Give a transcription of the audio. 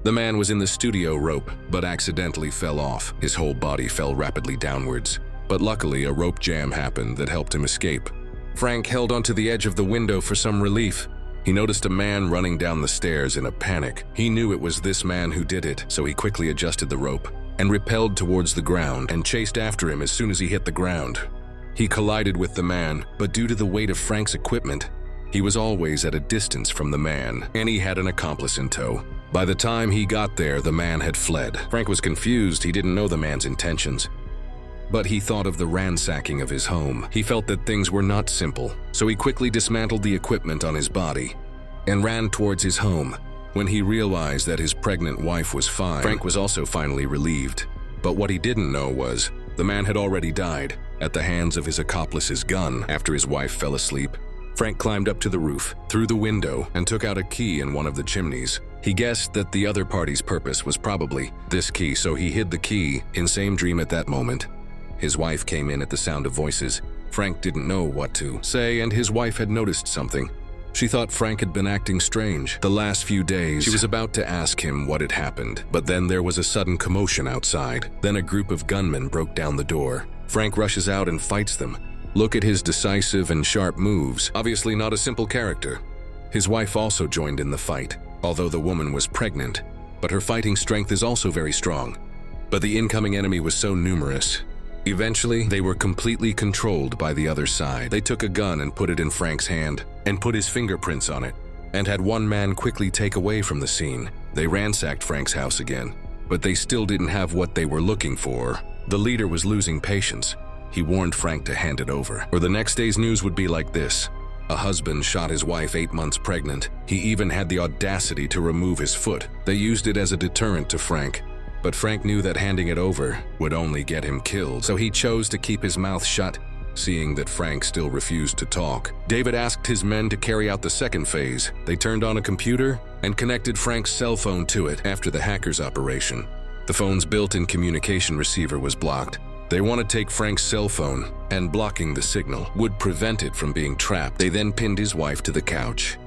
The man was in the studio rope, but accidentally fell off. His whole body fell rapidly downwards. But luckily, a rope jam happened that helped him escape. Frank held onto the edge of the window for some relief. He noticed a man running down the stairs in a panic. He knew it was this man who did it, so he quickly adjusted the rope and repelled towards the ground and chased after him as soon as he hit the ground. He collided with the man, but due to the weight of Frank's equipment, he was always at a distance from the man, and he had an accomplice in tow. By the time he got there, the man had fled. Frank was confused. He didn't know the man's intentions. But he thought of the ransacking of his home. He felt that things were not simple, so he quickly dismantled the equipment on his body and ran towards his home. When he realized that his pregnant wife was fine, Frank was also finally relieved. But what he didn't know was the man had already died at the hands of his accomplice's gun after his wife fell asleep. Frank climbed up to the roof, through the window, and took out a key in one of the chimneys. He guessed that the other party's purpose was probably this key, so he hid the key in same dream at that moment. His wife came in at the sound of voices. Frank didn't know what to say, and his wife had noticed something. She thought Frank had been acting strange the last few days. She was about to ask him what had happened, but then there was a sudden commotion outside. Then a group of gunmen broke down the door. Frank rushes out and fights them. Look at his decisive and sharp moves. Obviously not a simple character. His wife also joined in the fight, although the woman was pregnant, but her fighting strength is also very strong. But the incoming enemy was so numerous. Eventually, they were completely controlled by the other side. They took a gun and put it in Frank's hand and put his fingerprints on it, and had one man quickly take away from the scene. They ransacked Frank's house again, but they still didn't have what they were looking for. The leader was losing patience. He warned Frank to hand it over, or the next day's news would be like this. A husband shot his wife 8 months pregnant. He even had the audacity to remove his foot. They used it as a deterrent to Frank. But Frank knew that handing it over would only get him killed, so he chose to keep his mouth shut, seeing that Frank still refused to talk. David asked his men to carry out the second phase. They turned on a computer and connected Frank's cell phone to it after the hacker's operation. The phone's built-in communication receiver was blocked. They want to take Frank's cell phone, and blocking the signal would prevent it from being trapped. They then pinned his wife to the couch.